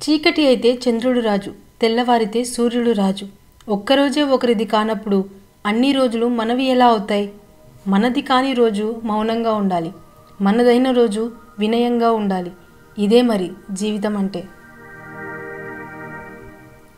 చీకటి అయితే చంద్రుడు రాజు, తెల్లవారితే సూర్యుడు రాజు. ఒక్కరోజే ఒకరిది కానప్పుడు అన్ని రోజులు మనవి ఎలా అవుతాయి? మనది కాని రోజు మౌనంగా ఉండాలి, మనదైన రోజు వినయంగా ఉండాలి. ఇదే మరి జీవితం అంటే.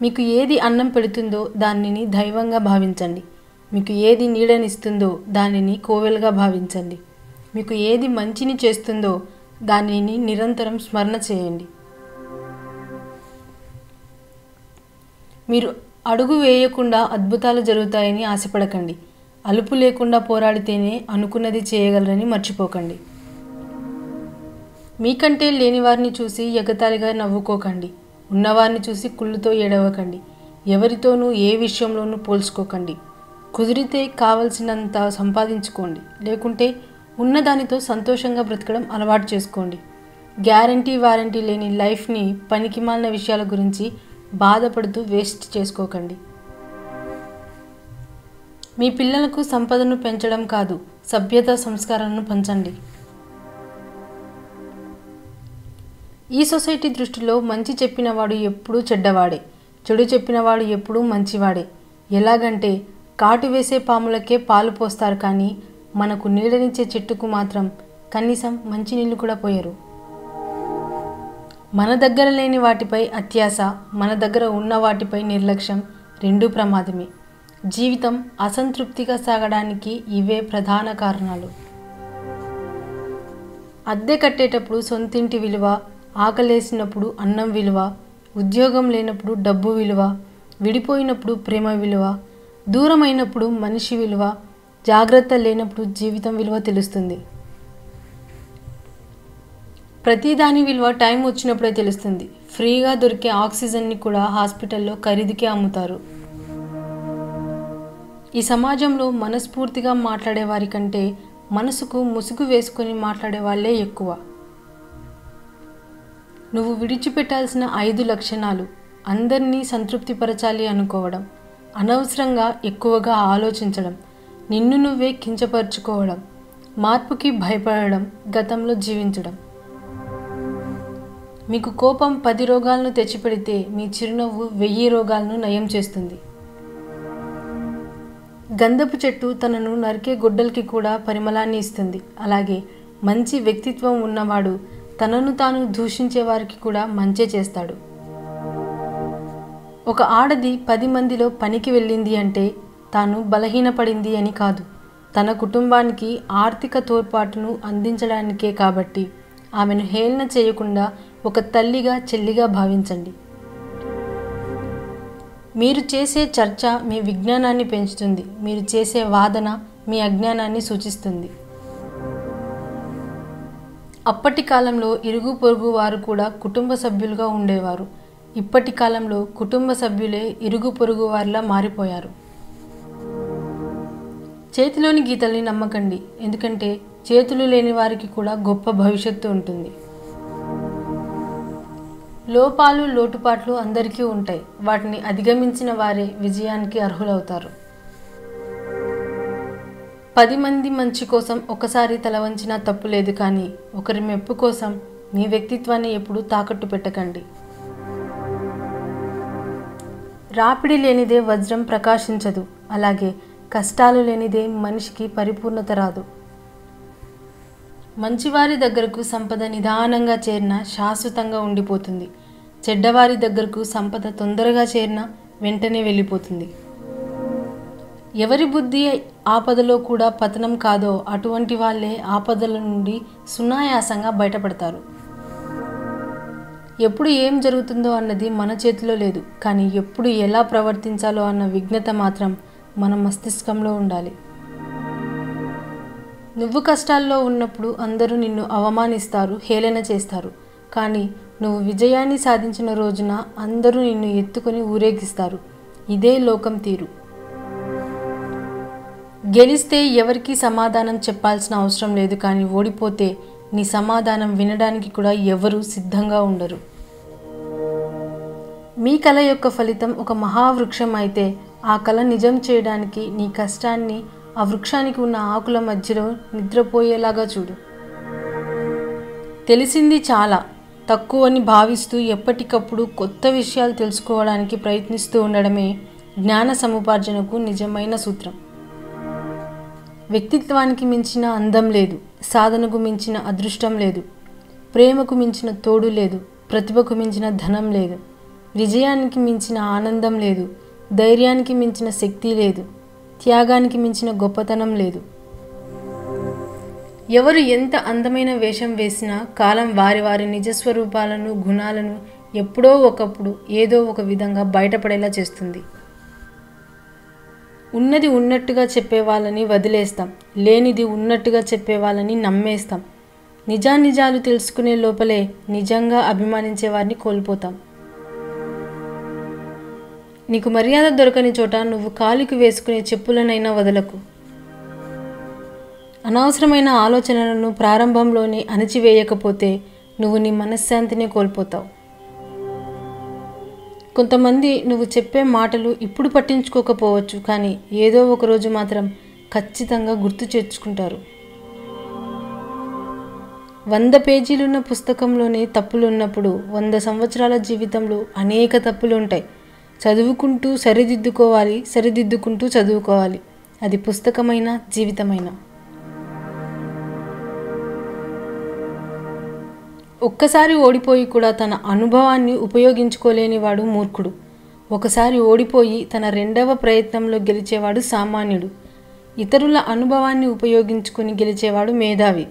మీకు ఏది అన్నం పెడుతుందో దానిని దైవంగా భావించండి. మీకు ఏది నీడనిస్తుందో దానిని కోవెలుగా భావించండి. మీకు ఏది మంచిని చేస్తుందో దానిని నిరంతరం స్మరణ చేయండి. మీరు అడుగు వేయకుండా అద్భుతాలు జరుగుతాయని ఆశపడకండి. అలుపు లేకుండా పోరాడితేనే అనుకున్నది చేయగలరని మర్చిపోకండి. మీకంటే లేని వారిని చూసి ఎగతాళిగా నవ్వుకోకండి. ఉన్నవారిని చూసి కుళ్ళుతో ఏడవకండి. ఎవరితోనూ ఏ విషయంలోనూ పోల్చుకోకండి. కుదిరితే కావలసినంత సంపాదించుకోండి, లేకుంటే ఉన్నదానితో సంతోషంగా బ్రతకడం అలవాటు చేసుకోండి. గ్యారంటీ వారంటీ లేని లైఫ్ని పనికిమాలిన విషయాల గురించి బాధపడుతూ వేస్ట్ చేసుకోకండి. మీ పిల్లలకు సంపదను పెంచడం కాదు, సభ్యత సంస్కారాలను పంచండి. ఈ సొసైటీ దృష్టిలో మంచి చెప్పినవాడు ఎప్పుడూ చెడ్డవాడే, చెడు చెప్పినవాడు ఎప్పుడూ మంచివాడే. ఎలాగంటే కాటు వేసే పాములకే పాలు పోస్తారు, కానీ మనకు నీడనిచ్చే చెట్టుకు మాత్రం కనీసం మంచినీళ్ళు కూడా పోయరు. మన దగ్గర లేని వాటిపై అత్యాశ, మన దగ్గర ఉన్న వాటిపై నిర్లక్ష్యం రెండూ ప్రమాదమే. జీవితం అసంతృప్తిగా సాగడానికి ఇవే ప్రధాన కారణాలు. అద్దె కట్టేటప్పుడు సొంతింటి విలువ, ఆకలేసినప్పుడు అన్నం విలువ, ఉద్యోగం లేనప్పుడు డబ్బు విలువ, విడిపోయినప్పుడు ప్రేమ విలువ, దూరమైనప్పుడు మనిషి విలువ, జాగ్రత్త లేనప్పుడు జీవితం విలువ తెలుస్తుంది. ప్రతిదాని విలువ టైం వచ్చినప్పుడే తెలుస్తుంది. ఫ్రీగా దొరికే ఆక్సిజన్ని కూడా హాస్పిటల్లో ఖరీదుకే అమ్ముతారు. ఈ సమాజంలో మనస్ఫూర్తిగా మాట్లాడే వారి కంటే మనసుకు ముసుగు వేసుకొని మాట్లాడే వాళ్ళే ఎక్కువ. నువ్వు విడిచిపెట్టాల్సిన 5 లక్షణాలు: అందరినీ సంతృప్తిపరచాలి అనుకోవడం, అనవసరంగా ఎక్కువగా ఆలోచించడం, నిన్ను నువ్వే కించపరుచుకోవడం, మార్పుకి భయపడడం, గతంలో జీవించడం. మీకు కోపం 10 రోగాలను తెచ్చిపెడితే మీ చిరునవ్వు 1000 రోగాలను నయం చేస్తుంది. గంధపు చెట్టు తనను నరికే గొడ్డలికి కూడా పరిమళాన్ని ఇస్తుంది. అలాగే మంచి వ్యక్తిత్వం ఉన్నవాడు తనను తాను దూషించే వారికి కూడా మంచే చేస్తాడు. ఒక ఆడది 10 మందిలో పనికి వెళ్ళింది అంటే తాను బలహీనపడింది అని కాదు, తన కుటుంబానికి ఆర్థిక తోడ్పాటును అందించడానికే. కాబట్టి ఆమెను హేళన చేయకుండా ఒక తల్లిగా, చెల్లిగా భావించండి. మీరు చేసే చర్చ మీ విజ్ఞానాన్ని పెంచుతుంది. మీరు చేసే వాదన మీ అజ్ఞానాన్ని సూచిస్తుంది. అప్పటి కాలంలో ఇరుగు పొరుగు వారు కూడా కుటుంబ సభ్యులుగా ఉండేవారు. ఇప్పటి కాలంలో కుటుంబ సభ్యులే ఇరుగు పొరుగు వారిలా మారిపోయారు. చేతిలోని గీతల్ని నమ్మకండి, ఎందుకంటే చేతులు లేని వారికి కూడా గొప్ప భవిష్యత్తు ఉంటుంది. లోపాలు, లోటుపాట్లు అందరికీ ఉంటాయి. వాటిని అధిగమించిన వారే విజయానికి అర్హులవుతారు. 10 మంది మంచి కోసం ఒకసారి తల వంచినా తప్పు లేదు, కానీ ఒకరి మెప్పు కోసం మీ వ్యక్తిత్వాన్ని ఎప్పుడూ తాకట్టు పెట్టకండి. రాపిడి లేనిదే వజ్రం ప్రకాశించదు, అలాగే కష్టాలు లేనిదే మనిషికి పరిపూర్ణత రాదు. మంచివారి దగ్గరకు సంపద నిదానంగా చేరినా శాశ్వతంగా ఉండిపోతుంది. చెడ్డవారి దగ్గరకు సంపద తొందరగా చేరినా వెంటనే వెళ్ళిపోతుంది. ఎవరి బుద్ధి ఆపదలో కూడా పతనం కాదో అటువంటి వాళ్ళే ఆపదల నుండి సునాయాసంగా బయటపడతారు. ఎప్పుడు ఏం జరుగుతుందో అన్నది మన చేతిలో లేదు, కానీ ఎప్పుడు ఎలా ప్రవర్తించాలో అన్న విజ్ఞత మాత్రం మన మస్తిష్కంలో ఉండాలి. నువ్వు కష్టాల్లో ఉన్నప్పుడు అందరూ నిన్ను అవమానిస్తారు, హేళన చేస్తారు. కానీ నువ్వు విజయాన్ని సాధించిన రోజున అందరూ నిన్ను ఎత్తుకొని ఊరేగిస్తారు. ఇదే లోకం తీరు. గెలిస్తే ఎవరికీ సమాధానం చెప్పాల్సిన అవసరం లేదు, కానీ ఓడిపోతే నీ సమాధానం వినడానికి కూడా ఎవరూ సిద్ధంగా ఉండరు. మీ కల యొక్క ఫలితం ఒక మహావృక్షం అయితే ఆ కల నిజం చేయడానికి నీ కష్టాన్ని ఆ వృక్షానికి ఉన్న ఆకుల మధ్యలో నిద్రపోయేలాగా చూడు. తెలిసింది చాలా, తక్కువని భావిస్తూ ఎప్పటికప్పుడు కొత్త విషయాలు తెలుసుకోవడానికి ప్రయత్నిస్తూ ఉండడమే జ్ఞాన సముపార్జనకు నిజమైన సూత్రం. వ్యక్తిత్వానికి మించిన అందం లేదు, సాధనకు మించిన అదృష్టం లేదు, ప్రేమకు మించిన తోడు లేదు, ప్రతిభకు మించిన ధనం లేదు, విజయానికి మించిన ఆనందం లేదు, ధైర్యానికి మించిన శక్తి లేదు, త్యాగానికి మించిన గొప్పతనం లేదు. ఎవరు ఎంత అందమైన వేషం వేసినా కాలం వారి వారి నిజస్వరూపాలను, గుణాలను ఎప్పుడో ఒకప్పుడు ఏదో ఒక విధంగా బయటపడేలా చేస్తుంది. ఉన్నది ఉన్నట్టుగా చెప్పే వాళ్ళని వదిలేస్తాం, లేనిది ఉన్నట్టుగా చెప్పే వాళ్ళని నమ్మేస్తాం. నిజానిజాలు తెలుసుకునే లోపలే నిజంగా అభిమానించే వారిని కోల్పోతాం. నీకు మర్యాద దొరకని చోట నువ్వు కాలికి వేసుకునే చెప్పులనైనా వదలకు. అనవసరమైన ఆలోచనలను ప్రారంభంలోనే అణచివేయకపోతే నువ్వు నీ మనశ్శాంతిని కోల్పోతావు. కొంతమంది నువ్వు చెప్పే మాటలు ఇప్పుడు పట్టించుకోకపోవచ్చు, కానీ ఏదో ఒకరోజు మాత్రం ఖచ్చితంగా గుర్తు చేర్చుకుంటారు. 100 పేజీలున్న పుస్తకంలోనే తప్పులున్నప్పుడు 100 సంవత్సరాల జీవితంలో అనేక తప్పులు ఉంటాయి. చదువుకుంటూ సరిదిద్దుకోవాలి, సరిదిద్దుకుంటూ చదువుకోవాలి. అది పుస్తకమైన, జీవితమైన. ఒక్కసారి ఓడిపోయి కూడా తన అనుభవాన్ని ఉపయోగించుకోలేని వాడు మూర్ఖుడు. ఒకసారి ఓడిపోయి తన 2వ ప్రయత్నంలో గెలిచేవాడు సామాన్యుడు. ఇతరుల అనుభవాన్ని ఉపయోగించుకొని గెలిచేవాడు మేధావి.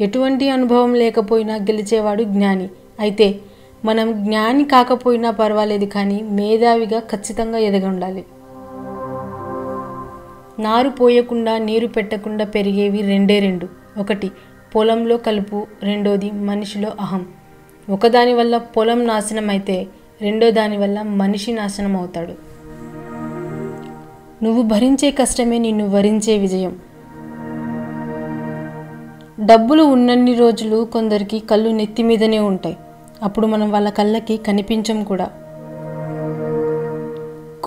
ఎటువంటి అనుభవం లేకపోయినా గెలిచేవాడు జ్ఞాని. అయితే మనం జ్ఞాని కాకపోయినా పర్వాలేదు, కానీ మేధావిగా ఖచ్చితంగా ఎదగండాలి. నారు పోయకుండా నీరు పెట్టకుండా పెరిగేవి రెండు. ఒకటి పొలంలో కలుపు, రెండోది మనిషిలో అహం. ఒకదాని వల్ల పొలం నాశనం అయితే రెండో దాని వల్ల మనిషి నాశనం అవుతాడు. నువ్వు భరించే కష్టమే నిన్ను వరించే విజయం. డబ్బులు ఉన్నన్ని రోజులు కొందరికి కళ్ళు నెత్తి మీదనే ఉంటాయి. అప్పుడు మనం వాళ్ళ కళ్ళకి కనిపించం కూడా.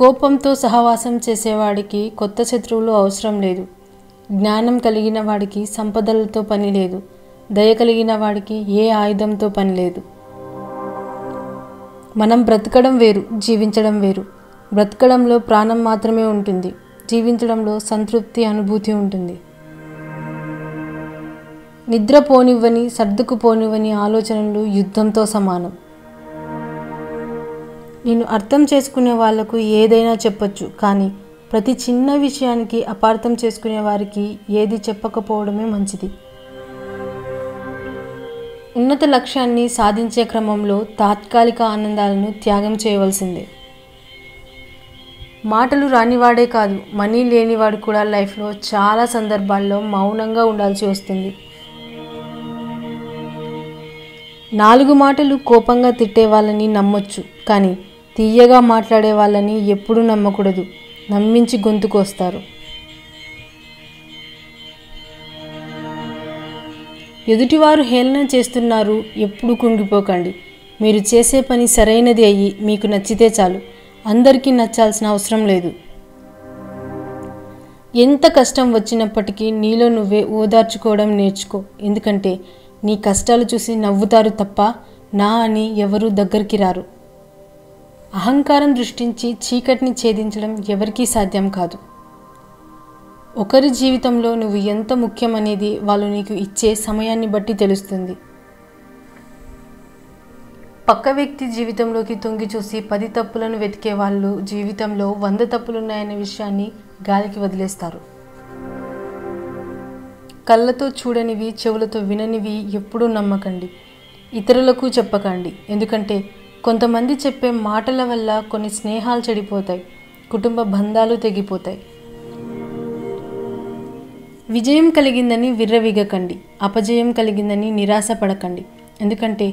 కోపంతో సహవాసం చేసేవాడికి కొత్త శత్రువులు అవసరం లేదు. జ్ఞానం కలిగిన వాడికి సంపదలతో పని లేదు. దయ కలిగిన వాడికి ఏ ఆయుధంతో పని లేదు. మనం బ్రతకడం వేరు, జీవించడం వేరు. బ్రతకడంలో ప్రాణం మాత్రమే ఉంటుంది, జీవించడంలో సంతృప్తి, అనుభూతి ఉంటుంది. నిద్రపోనివ్వని, సర్దుకుపోనివ్వని ఆలోచనలు యుద్ధంతో సమానం. నేను అర్థం చేసుకునే వాళ్లకు ఏదైనా చెప్పొచ్చు, కానీ ప్రతి చిన్న విషయానికి అపార్థం చేసుకునే వారికి ఏది చెప్పకపోవడమే మంచిది. ఉన్నత లక్ష్యాన్ని సాధించే క్రమంలో తాత్కాలిక ఆనందాలను త్యాగం చేయవలసిందే. మాటలు రానివాడే కాదు, మనీ లేనివాడు కూడా లైఫ్లో చాలా సందర్భాల్లో మౌనంగా ఉండాల్సి వస్తుంది. 4 మాటలు కోపంగా తిట్టే వాళ్ళని నమ్మొచ్చు, కానీ తీయగా మాట్లాడే వాళ్ళని ఎప్పుడూ నమ్మకూడదు. నమ్మించి గొంతుకొస్తారు. ఎదుటివారు హేళన చేస్తున్నారు, ఎప్పుడు కుంగిపోకండి. మీరు చేసే పని సరైనది అయ్యి మీకు నచ్చితే చాలు. అందరికీ నచ్చాల్సిన అవసరం లేదు. ఎంత కష్టం వచ్చినప్పటికీ నీలో నువ్వే ఓదార్చుకోవడం నేర్చుకో. ఎందుకంటే నీ కష్టాలు చూసి నవ్వుతారు తప్ప నా అని ఎవరూ దగ్గరికి రారు. అహంకారం దృష్టించి చీకటిని ఛేదించడం ఎవరికీ సాధ్యం కాదు. ఒకరి జీవితంలో నువ్వు ఎంత ముఖ్యమనేది వాళ్ళు నీకు ఇచ్చే సమయాన్ని బట్టి తెలుస్తుంది. పక్క వ్యక్తి జీవితంలోకి తొంగి చూసి 10 తప్పులను వెతికే వాళ్ళు జీవితంలో 100 తప్పులున్నాయనే విషయాన్ని గాలికి వదిలేస్తారు. కళ్ళతో చూడనివి, చెవులతో విననివి ఎప్పుడూ నమ్మకండి. ఇతరులకు చెప్పకండి. ఎందుకంటే కొంతమంది చెప్పే మాటల వల్ల కొన్ని స్నేహాలు చెడిపోతాయి, కుటుంబ బంధాలు తెగిపోతాయి. విజయం కలిగిందని విర్రవీగకండి, అపజయం కలిగిందని నిరాశపడకండి. ఎందుకంటే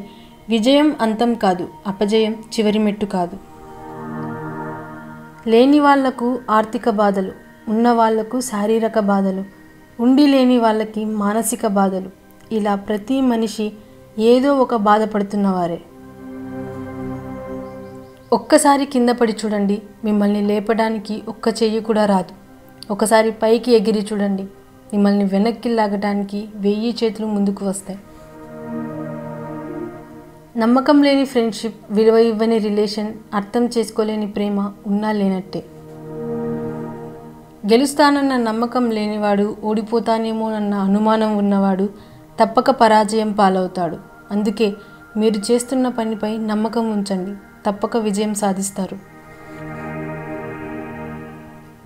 విజయం అంతం కాదు, అపజయం చివరి మెట్టు కాదు. లేని వాళ్లకు ఆర్థిక బాధలు, ఉన్న వాళ్లకు శారీరక బాధలు, ఉండి లేని వాళ్ళకి మానసిక బాధలు. ఇలా ప్రతి మనిషి ఏదో ఒక బాధపడుతున్నవారే. ఒక్కసారి కింద పడి చూడండి, మిమ్మల్ని లేపడానికి ఒక్క చెయ్యి కూడా రాదు. ఒకసారి పైకి ఎగిరి చూడండి, మిమ్మల్ని వెనక్కి లాగడానికి 1000 చేతులు ముందుకు వస్తాయి. నమ్మకం లేని ఫ్రెండ్షిప్, విలువ ఇవ్వని రిలేషన్, అర్థం చేసుకోలేని ప్రేమ ఉన్నా లేనట్టే. గెలుస్తానన్న నమ్మకం లేనివాడు, ఓడిపోతానేమోనన్న అనుమానం ఉన్నవాడు తప్పక పరాజయం పాలవుతాడు. అందుకే మీరు చేస్తున్న పనిపై నమ్మకం ఉంచండి, తప్పక విజయం సాధిస్తారు.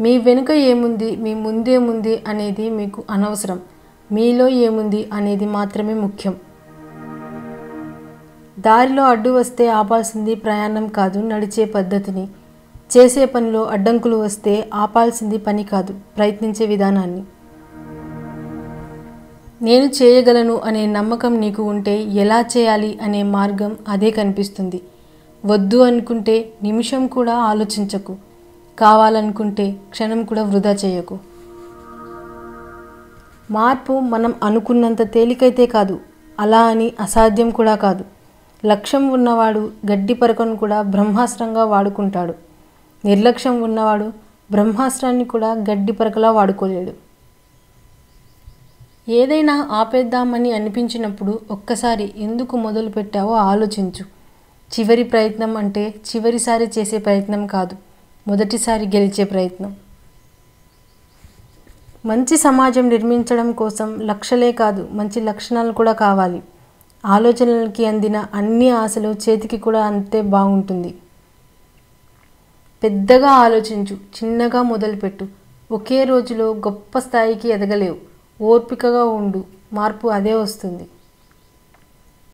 మీ వెనుక ఏముంది, మీ ముందేముంది అనేది మీకు అనవసరం. మీలో ఏముంది అనేది మాత్రమే ముఖ్యం. దారిలో అడ్డు వస్తే ఆపాల్సింది ప్రయాణం కాదు, నడిచే పద్ధతిని. చేసే పనిలో అడ్డంకులు వస్తే ఆపాల్సింది పని కాదు, ప్రయత్నించే విధానాన్ని. నేను చేయగలను అనే నమ్మకం నీకు ఉంటే ఎలా చేయాలి అనే మార్గం అదే కనిపిస్తుంది. వద్దు అనుకుంటే నిమిషం కూడా ఆలోచించకు, కావాలనుకుంటే క్షణం కూడా వృధా చేయకు. మార్పు మనం అనుకున్నంత తేలికైతే కాదు, అలా అని అసాధ్యం కూడా కాదు. లక్ష్యం ఉన్నవాడు గడ్డి పరకను కూడా బ్రహ్మాస్త్రంగా వాడుకుంటాడు. నిర్లక్ష్యం ఉన్నవాడు బ్రహ్మాస్త్రాన్ని కూడా గడ్డి పరకలా వాడుకోలేడు. ఏదైనా ఆపేద్దామని అనిపించినప్పుడు ఒక్కసారి ఎందుకు మొదలు పెట్టావో ఆలోచించు. చివరి ప్రయత్నం అంటే చివరిసారి చేసే ప్రయత్నం కాదు, మొదటిసారి గెలిచే ప్రయత్నం. మంచి సమాజం నిర్మించడం కోసం లక్షలే కాదు, మంచి లక్షణాలు కూడా కావాలి. ఆలోచనలకి అందిన అన్ని ఆశలు చేతికి కూడా అంతే బాగుంటుంది. పెద్దగా ఆలోచించు, చిన్నగా మొదలుపెట్టు. ఒకే రోజులో గొప్ప స్థాయికి ఎదగలేవు. ఓర్పికగా ఉండు, మార్పు అదే వస్తుంది.